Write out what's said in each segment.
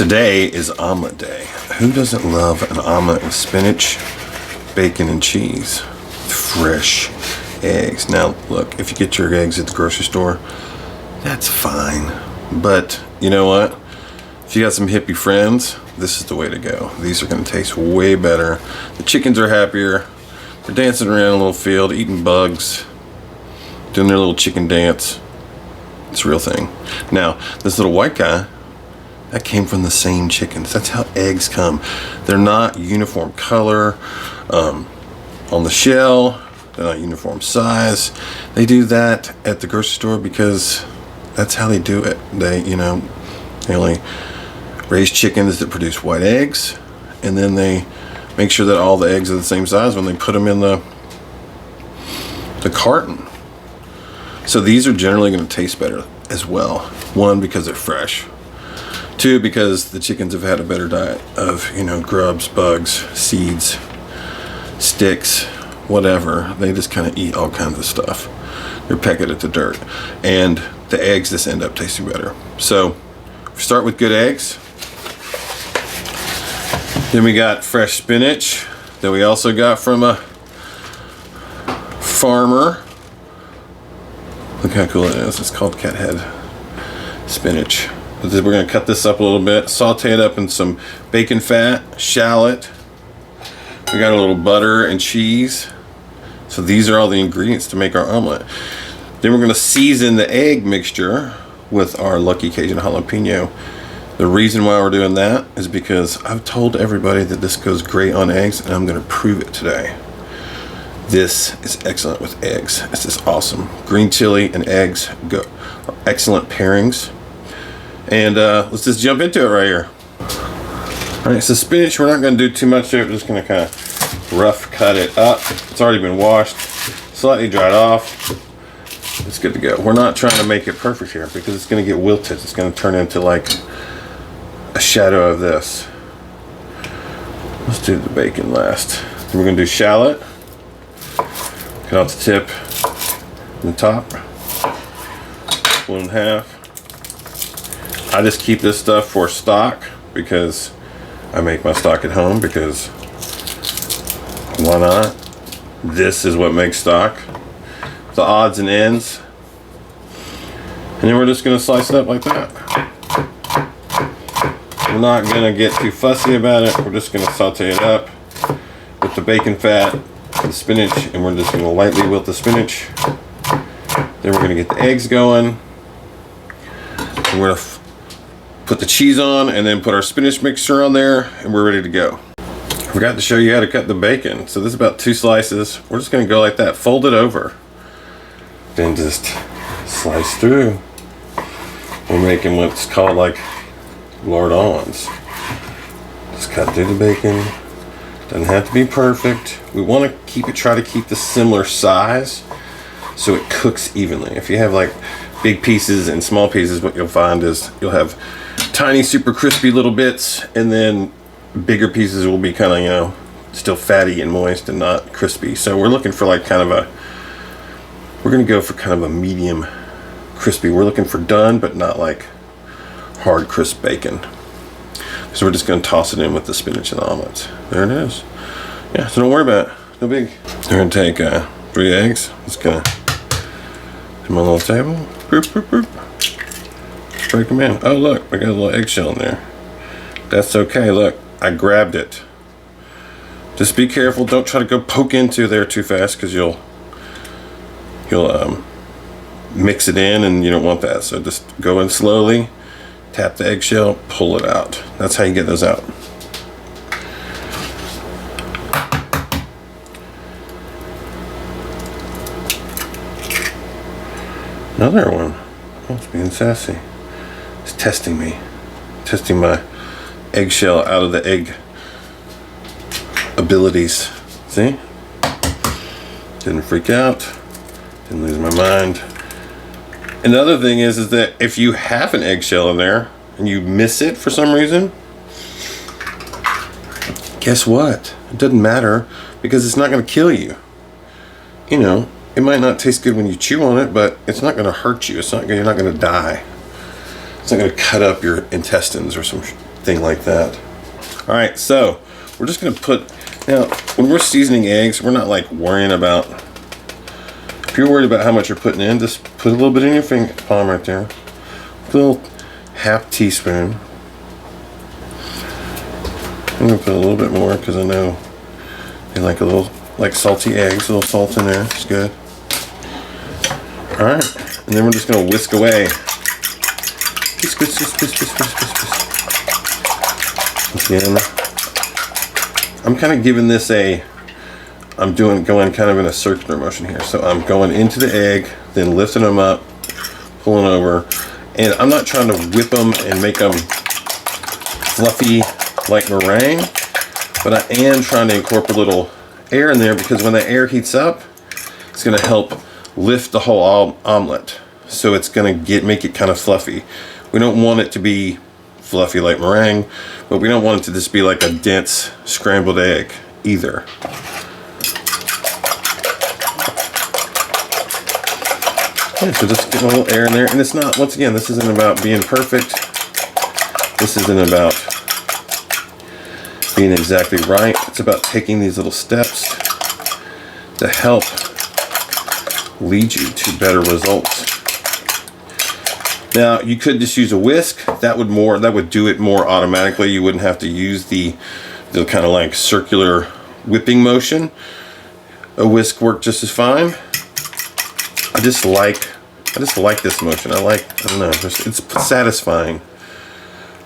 Today is omelet day. Who doesn't love an omelet with spinach, bacon, and cheese? Fresh eggs. Now, look, if you get your eggs at the grocery store, that's fine. But you know what? If you got some hippie friends, this is the way to go. These are going to taste way better. The chickens are happier. They're dancing around a little field, eating bugs, doing their little chicken dance. It's a real thing. Now, this little white guy, that came from the same chickens. That's how eggs come. They're not uniform color on the shell. They're not uniform size. They do that at the grocery store because that's how they do it. They only raise chickens that produce white eggs, and then they make sure that all the eggs are the same size when they put them in the carton. So these are generally going to taste better as well. One, because they're fresh. Two, because the chickens have had a better diet of, grubs, bugs, seeds, sticks, whatever. They just kind of eat all kinds of stuff. They're pecking at the dirt. And the eggs just end up tasting better. So we start with good eggs. Then we got fresh spinach that we also got from a farmer. Look how cool it is. It's called cat head spinach. But then we're going to cut this up a little bit, saute it up in some bacon fat, shallot. We got a little butter and cheese. So these are all the ingredients to make our omelet. Then we're going to season the egg mixture with our Lucky Cajun Jalapeño. The reason why we're doing that is because I've told everybody that this goes great on eggs, and I'm going to prove it today. This is excellent with eggs. This is awesome. Green chili and eggs are excellent pairings. And let's just jump into it right here. All right, so spinach, we're not going to do too much there. We're just going to kind of rough cut it up. It's already been washed, slightly dried off. It's good to go. We're not trying to make it perfect here because it's going to get wilted. It's going to turn into like a shadow of this. Let's do the bacon last. Then we're going to do shallot. Cut off the tip and the top. Split in half. I just keep this stuff for stock because I make my stock at home, because why not? This is what makes stock. The odds and ends. And then we're just going to slice it up like that. We're not going to get too fussy about it. We're just going to saute it up with the bacon fat, the spinach, and we're just going to lightly wilt the spinach. Then we're going to get the eggs going. And we're going to put the cheese on and then put our spinach mixture on there, and we're ready to go. I forgot to show you how to cut the bacon. So this is about 2 slices. We're just going to go like that, fold it over, then just slice through. We're making what's called like Lord-ons. Just cut through the bacon. Doesn't have to be perfect. We want to try to keep the similar size so it cooks evenly. If you have like big pieces and small pieces, what you'll find is you'll have tiny, super crispy little bits, and then bigger pieces will be kind of, still fatty and moist and not crispy. So we're looking for like we're going to go for kind of a medium crispy. We're looking for done, but not like hard crisp bacon. So we're just going to toss it in with the spinach and the omelets. There it is. Yeah, so don't worry about it. No big. We're going to take 3 eggs. Just going to put them on a little table. Boop, boop, boop. Break them in. Oh, look, I got a little eggshell in there. That's okay. Look, I grabbed it. Just be careful. Don't try to go poke into there too fast, because you'll mix it in, and you don't want that. So just go in slowly, tap the eggshell, pull it out. That's how you get those out. Another one. Oh, it's being sassy. It's testing me. Testing my eggshell out of the egg abilities. See? Didn't freak out. Didn't lose my mind. Another thing is that if you have an eggshell in there and you miss it for some reason, guess what? It doesn't matter, because it's not going to kill you. It might not taste good when you chew on it, but it's not going to hurt you. You're not going to die. It's not going to cut up your intestines or some thing like that. All right, so we're just gonna put, now when we're seasoning eggs, we're not like worrying about, if you're worried about how much you're putting in, just put a little bit in your finger palm right there. A little half teaspoon. I'm gonna put a little bit more because I know they like a little, like salty eggs, a little salt in there, it's good. All right, and then we're just gonna whisk away. Again, I'm kind of giving this a, going kind of in a circular motion here. So I'm going into the egg, then lifting them up, pulling over, and I'm not trying to whip them and make them fluffy like meringue, but I am trying to incorporate a little air in there because when the air heats up, it's going to help lift the whole omelet. So it's going to make it kind of fluffy. We don't want it to be fluffy like meringue, but we don't want it to just be like a dense scrambled egg either. Yeah, so just get a little air in there. And it's not, once again, this isn't about being perfect. This isn't about being exactly right. It's about taking these little steps to help lead you to better results. Now you could just use a whisk. That would do it more automatically. You wouldn't have to use the kind of like circular whipping motion. A whisk worked just as fine. I just like this motion. I don't know, it's satisfying.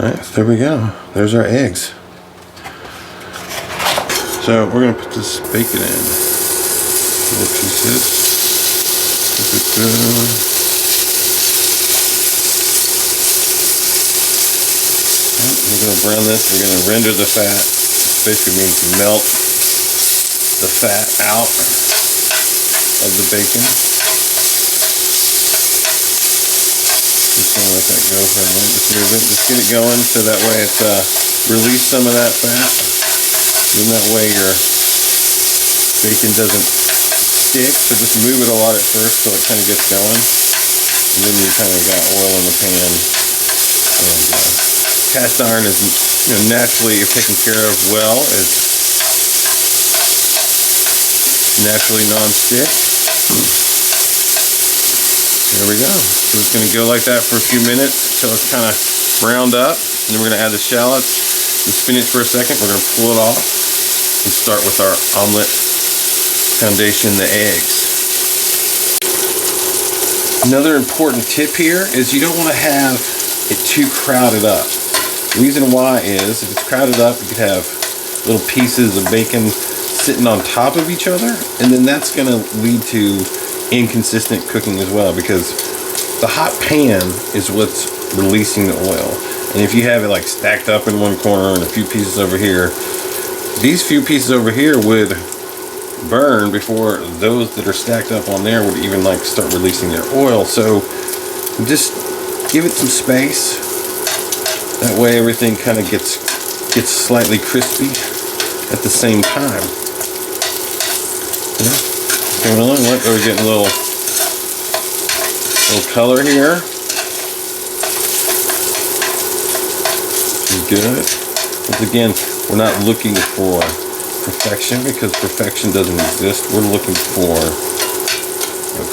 All right, so there we go. There's our eggs. So we're gonna put this bacon in. Little pieces. We're gonna brown this. We're gonna render the fat. This basically means melt the fat out of the bacon. Just gonna let that go for a minute. Just move it. Just get it going so that way it's release some of that fat. Then that way your bacon doesn't stick. So just move it a lot at first so it kind of gets going. And then you kind of got oil in the pan. And cast iron is, naturally, if taken care of well, is naturally non-stick. There we go. So it's going to go like that for a few minutes until it's kind of browned up. And then we're going to add the shallots, the spinach for a second. We're going to pull it off and start with our omelet foundation, the eggs. Another important tip here is you don't want to have it too crowded up. The reason why is if it's crowded up, you could have little pieces of bacon sitting on top of each other, and then that's going to lead to inconsistent cooking as well, because the hot pan is what's releasing the oil. And if you have it like stacked up in one corner and a few pieces over here, these few pieces over here would burn before those that are stacked up on there would even like start releasing their oil. So just give it some space. That way everything kind of gets slightly crispy at the same time. Going along, we're getting a little color here. Good. Once again, we're not looking for perfection because perfection doesn't exist. We're looking for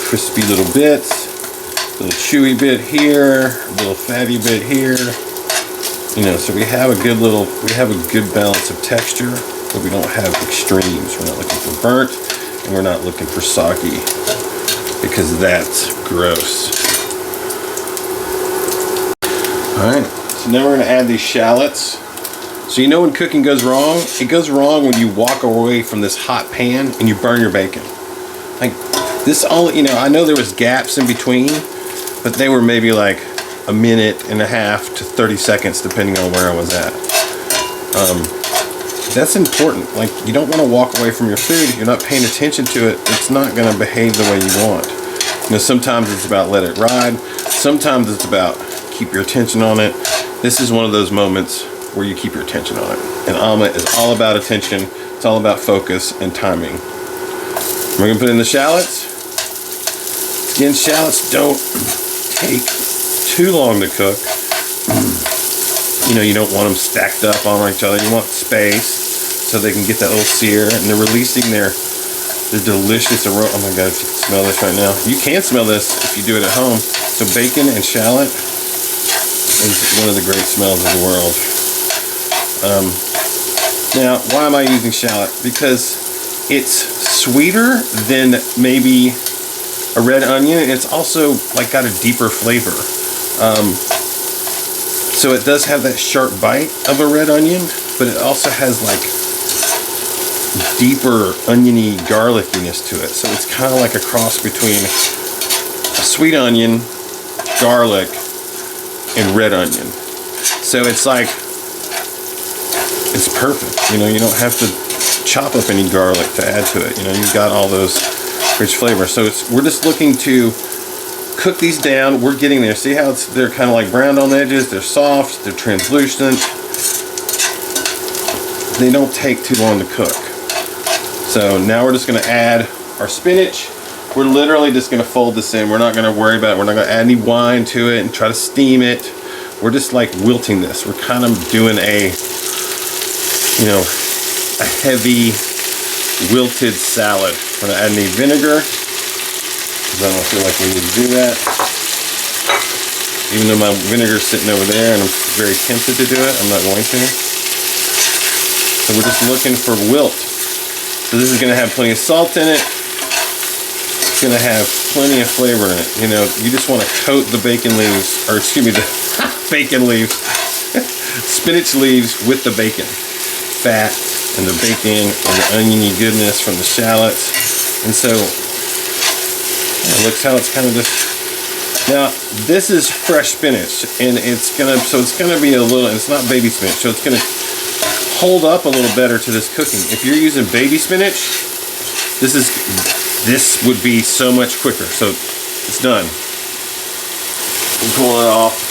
crispy little bits, a little chewy bit here, a little fatty bit here. So we have a good balance of texture, but we don't have extremes. We're not looking for burnt, and we're not looking for soggy, because that's gross. All right, so now we're gonna add these shallots. So when cooking goes wrong? It goes wrong when you walk away from this hot pan and you burn your bacon. Like this I know there was gaps in between, but they were maybe like a minute and a half to 30 seconds, depending on where I was at. That's important. Like, you don't want to walk away from your food. If you're not paying attention to it, it's not going to behave the way you want. Sometimes it's about let it ride. Sometimes it's about keep your attention on it. This is one of those moments where you keep your attention on it. An omelet is all about attention. It's all about focus and timing. We're going to put in the shallots. Again, shallots don't take too long to cook. You know, you don't want them stacked up on each other. You want space so they can get that little sear, and they're releasing their delicious aroma. Oh my God, if you can smell this right now. You can smell this if you do it at home. So bacon and shallot is one of the great smells of the world. Now, why am I using shallot? Because it's sweeter than maybe a red onion. It's also like got a deeper flavor. So it does have that sharp bite of a red onion, but it also has like deeper oniony garlickiness to it. So it's kind of like a cross between a sweet onion, garlic, and red onion. So it's like, it's perfect. You know, you don't have to chop up any garlic to add to it. You know, you've got all those rich flavors. So we're just looking to cook these down. We're getting there. See how they're kind of like browned on the edges. They're soft. They're translucent. They don't take too long to cook. So now we're just going to add our spinach. We're literally just going to fold this in. We're not going to worry about it. We're not going to add any wine to it and try to steam it. We're just like wilting this. We're kind of doing a, you know, a heavy wilted salad. We're going to add any vinegar, because I don't feel like we need to do that. Even though my vinegar's sitting over there and I'm very tempted to do it, I'm not going to. So we're just looking for wilt. So this is going to have plenty of salt in it. It's going to have plenty of flavor in it. You know, you just want to coat the bacon leaves, or excuse me, the bacon leaves, spinach leaves with the bacon fat and the bacon and the oniony goodness from the shallots. And so it looks how it's kind of just. Now this is fresh spinach, and it's gonna be a little. It's not baby spinach, so it's gonna hold up a little better to this cooking. If you're using baby spinach, this would be so much quicker. So it's done. I'm pulling it off.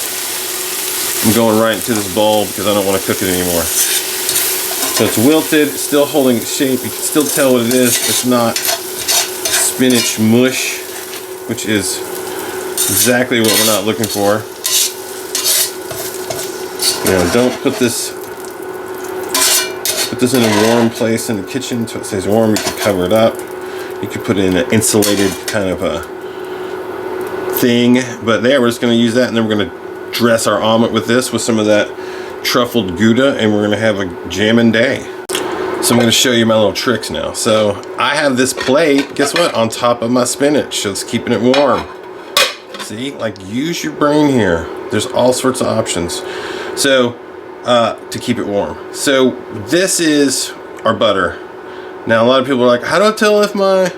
I'm going right into this bowl because I don't want to cook it anymore. So it's wilted, still holding its shape. You can still tell what it is. It's not spinach mush, which is exactly what we're not looking for. You know, don't put this in a warm place in the kitchen so it stays warm. You can cover it up. You could put it in an insulated kind of a thing. But there, we're just going to use that, and then we're going to dress our omelet with this, with some of that truffled Gouda, and we're going to have a jammin' day. So I'm going to show you my little tricks now. So I have this plate, guess what, on top of my spinach, so it's keeping it warm. See, like, use your brain here. There's all sorts of options. So to keep it warm. So this is our butter. Now a lot of people are like, how do I tell if my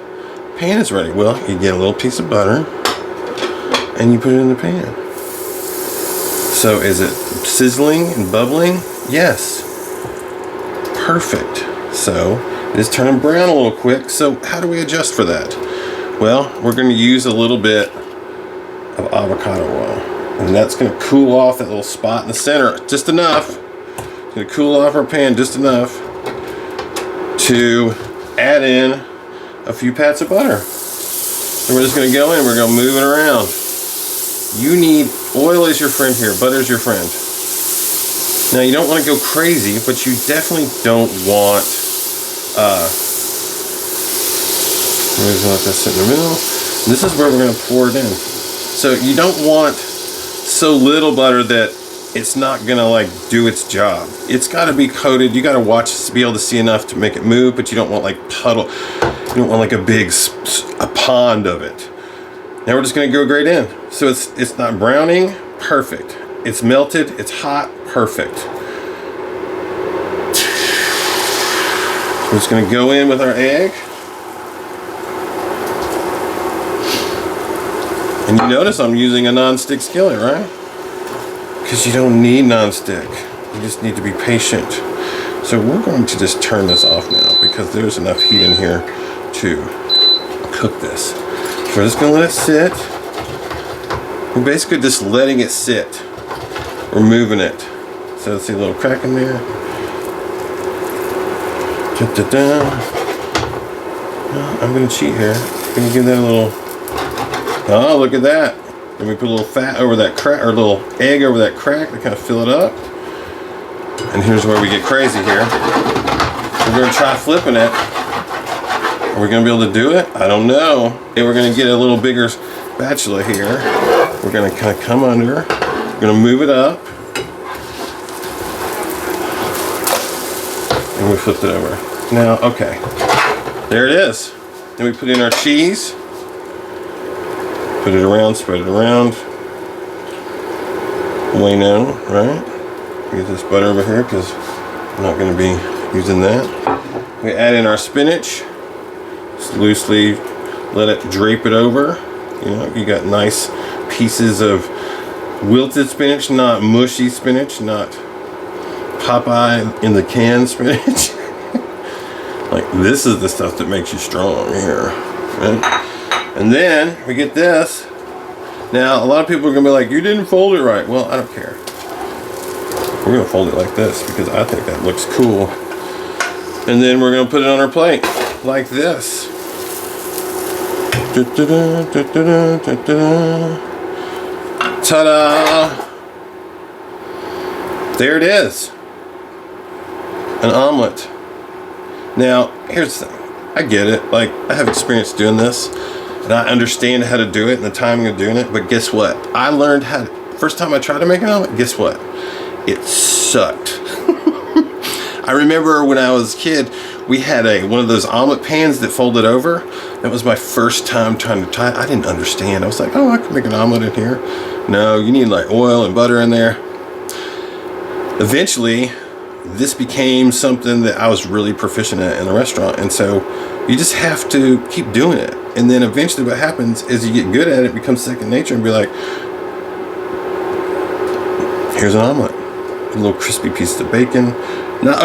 pan is ready? Well, you get a little piece of butter and you put it in the pan. So is it sizzling and bubbling? Yes. Perfect. So it is turning brown a little quick. So how do we adjust for that? Well, we're going to use a little bit of avocado oil. And that's going to cool off that little spot in the center just enough. It's going to cool off our pan just enough to add in a few pats of butter. And we're just going to go in, we're going to move it around. You need, oil is your friend here, butter is your friend. Now you don't want to go crazy, but you definitely don't want, we're just going to let that sit in the middle. And this is where we're going to pour it in. So you don't want so little butter that it's not gonna like do its job. It's got to be coated. You got to watch to be able to see enough to make it move, but you don't want like puddle. You don't want like a pond of it. Now we're just gonna go right in. So it's not browning, perfect. It's melted, it's hot, perfect. We're just gonna go in with our egg. And you notice I'm using a non-stick skillet, right? Because you don't need non-stick. You just need to be patient. So we're going to just turn this off now because there's enough heat in here to cook this. So we're just going to let it sit. We're basically just letting it sit. We're moving it. So let's see a little crack in there. I'm going to cheat here. I'm going to give that a little... Oh, look at that. Then we put a little fat over that crack, or a little egg over that crack to kind of fill it up. And here's where we get crazy here. We're gonna try flipping it. Are we gonna be able to do it? I don't know. Okay, we're gonna get a little bigger spatula here. We're gonna kind of come under. We're gonna move it up. And we flipped it over. Now, okay. There it is. Then we put in our cheese. Put it around, spread it around. Bueno, right? Get this butter over here because I'm not gonna be using that. We add in our spinach. Just loosely let it drape it over. You know, you got nice pieces of wilted spinach, not mushy spinach, not Popeye in the can spinach. Like, this is the stuff that makes you strong here. Right? And then we get this. Now, a lot of people are gonna be like, you didn't fold it right. Well, I don't care. We're gonna fold it like this because I think that looks cool. And then we're gonna put it on our plate like this. Ta-da! There it is. An omelet. Now, here's the thing. I get it. Like, I have experience doing this, and I understand how to do it and the timing of doing it. But guess what? I learned how. First time I tried to make an omelet, guess what? It sucked. I remember when I was a kid, we had one of those omelet pans that folded over. That was my first time trying to tie it. I didn't understand. I was like, oh, I can make an omelet in here. No, you need like oil and butter in there. Eventually, this became something that I was really proficient at in the restaurant. And so you just have to keep doing it. And then eventually what happens is you get good at it, it becomes second nature, and be like, here's an omelet. A little crispy piece of bacon. Not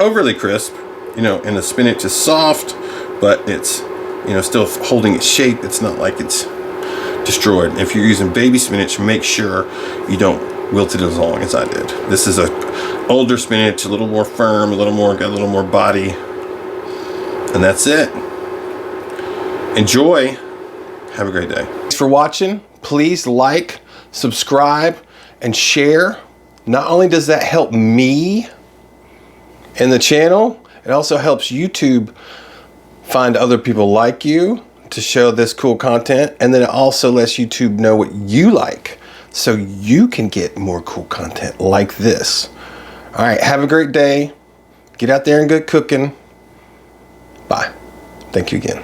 overly crisp, you know, and the spinach is soft, but it's, you know, still holding its shape. It's not like it's destroyed. If you're using baby spinach, make sure you don't wilt it as long as I did. This is a older spinach, a little more firm, got a little more body. And that's it. Enjoy. Have a great day. Thanks for watching. Please like, subscribe, and share. Not only does that help me and the channel, it also helps YouTube find other people like you to show this cool content. And then it also lets YouTube know what you like, so you can get more cool content like this. All right, have a great day. Get out there and get cooking. Bye. Thank you again.